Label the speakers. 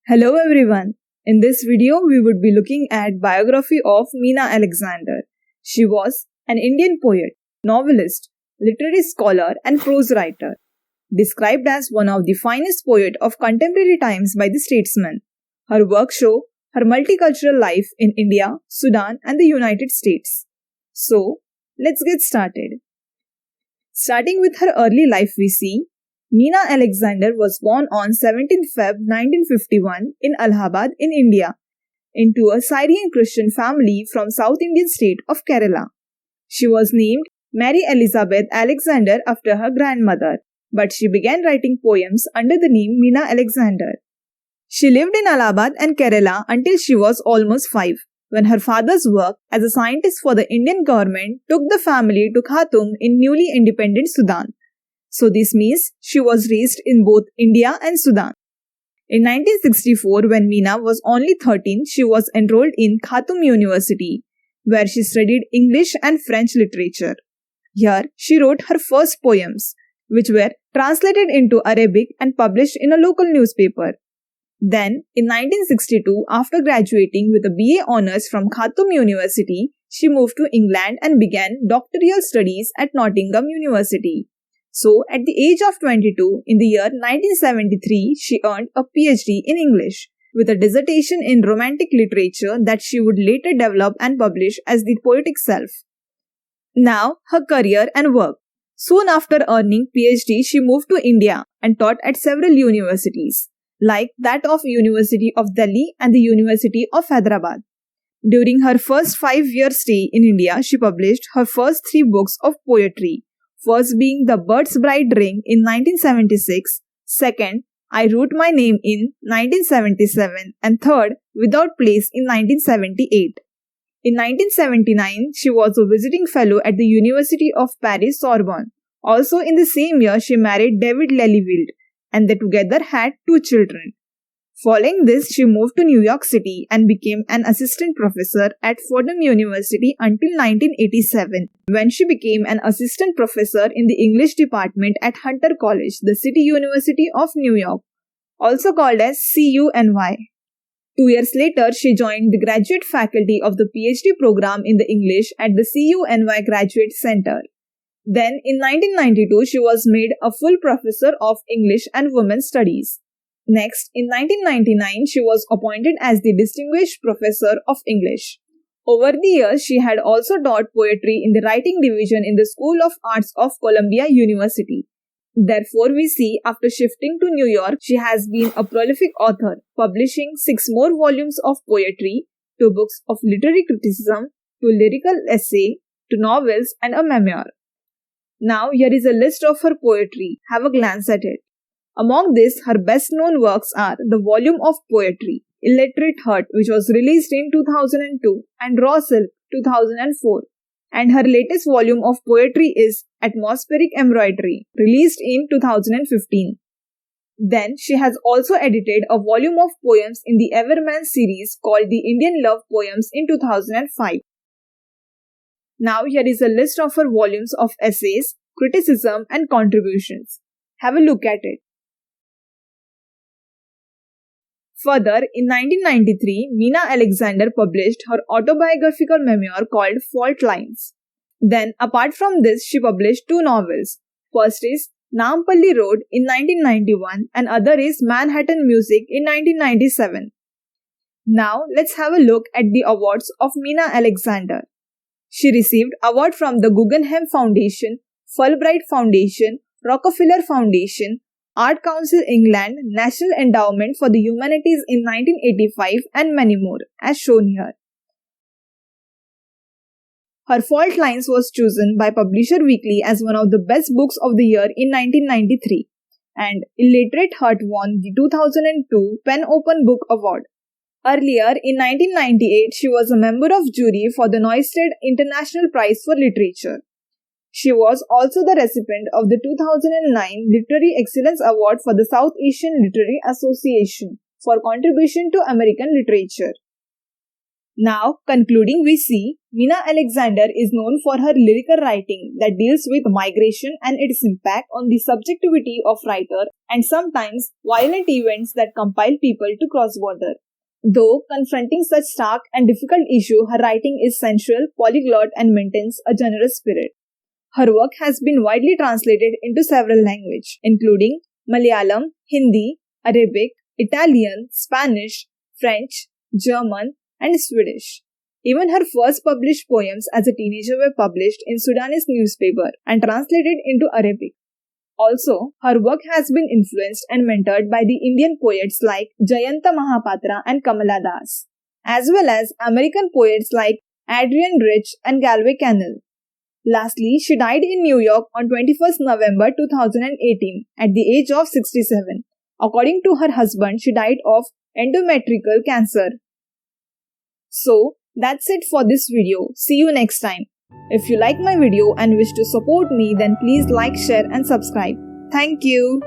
Speaker 1: Hello everyone. In this video, we would be looking at Biography of Meena Alexander. She was an Indian poet, novelist, literary scholar and prose writer, described as one of the finest poets of contemporary times by the statesman. Her work show her multicultural life in India, Sudan and the United States. So, let's get started. Starting with her early life, we see Meena Alexander was born on 17th Feb 1951 in Allahabad in India into a Syrian Christian family from South Indian state of Kerala. She was named Mary Elizabeth Alexander after her grandmother, but she began writing poems under the name Meena Alexander. She lived in Allahabad and Kerala until she was almost 5, when her father's work as a scientist for the Indian government took the family to Khartoum in newly independent Sudan. So this means she was raised in both India and Sudan. In 1964, when Meena was only 13, she was enrolled in Khartoum University, where she studied English and French literature. Here, she wrote her first poems, which were translated into Arabic and published in a local newspaper. Then, in 1962, after graduating with a BA honours from Khartoum University, she moved to England and began doctoral studies at Nottingham University. So, at the age of 22, in the year 1973, she earned a PhD in English, with a dissertation in romantic literature that she would later develop and publish as the poetic self. Now, her career and work. Soon after earning PhD, she moved to India and taught at several universities, like that of University of Delhi and the University of Hyderabad. During her first 5-year stay in India, she published her first 3 books of poetry. First being The Bird's Bride Ring in 1976, second, I Wrote My Name in 1977, and third, Without Place in 1978. In 1979, she was a visiting fellow at the University of Paris Sorbonne. Also in the same year, she married David Lelywild, and they together had 2 children. Following this, she moved to New York City and became an assistant professor at Fordham University until 1987, when she became an assistant professor in the English department at Hunter College, the City University of New York, also called as CUNY. 2 years later, she joined the graduate faculty of the PhD program in the English at the CUNY Graduate Center. Then, in 1992, she was made a full professor of English and Women's Studies. Next, in 1999, she was appointed as the Distinguished Professor of English. Over the years, she had also taught poetry in the writing division in the School of Arts of Columbia University. Therefore, we see after shifting to New York, she has been a prolific author, publishing 6 more volumes of poetry, 2 books of literary criticism, 2 lyrical essays, 2 novels, and a memoir. Now, here is a list of her poetry. Have a glance at it. Among this, her best-known works are the volume of poetry, Illiterate Heart, which was released in 2002, and Raw Silk, 2004. And her latest volume of poetry is Atmospheric Embroidery, released in 2015. Then, she has also edited a volume of poems in the Everman series called the Indian Love Poems in 2005. Now, here is a list of her volumes of essays, criticism, and contributions. Have a look at it. Further, in 1993, Meena Alexander published her autobiographical memoir called Fault Lines. Then, apart from this, she published 2 novels. First is Nampalli Road in 1991 and other is Manhattan Music in 1997. Now, let's have a look at the awards of Meena Alexander. She received award from the Guggenheim Foundation, Fulbright Foundation, Rockefeller Foundation, Art Council England, National Endowment for the Humanities in 1985 and many more, as shown here. Her Fault Lines was chosen by Publisher Weekly as one of the best books of the year in 1993, and Illiterate Heart won the 2002 Pen Open Book Award. Earlier, in 1998, she was a member of jury for the Neustadt International Prize for Literature. She was also the recipient of the 2009 Literary Excellence Award for the South Asian Literary Association for contribution to American literature. Now, concluding, we see Meena Alexander is known for her lyrical writing that deals with migration and its impact on the subjectivity of writer and sometimes violent events that compel people to cross border. Though confronting such stark and difficult issue, her writing is sensual, polyglot and maintains a generous spirit. Her work has been widely translated into several languages, including Malayalam, Hindi, Arabic, Italian, Spanish, French, German, and Swedish. Even her first published poems as a teenager were published in Sudanese newspaper and translated into Arabic. Also, her work has been influenced and mentored by the Indian poets like Jayanta Mahapatra and Kamala Das, as well as American poets like Adrian Rich and Galway Cannell. Lastly, she died in New York on 21st November 2018 at the age of 67. According to her husband, she died of endometrial cancer. So, that's it for this video. See you next time. If you like my video and wish to support me, then please like, share and subscribe. Thank you.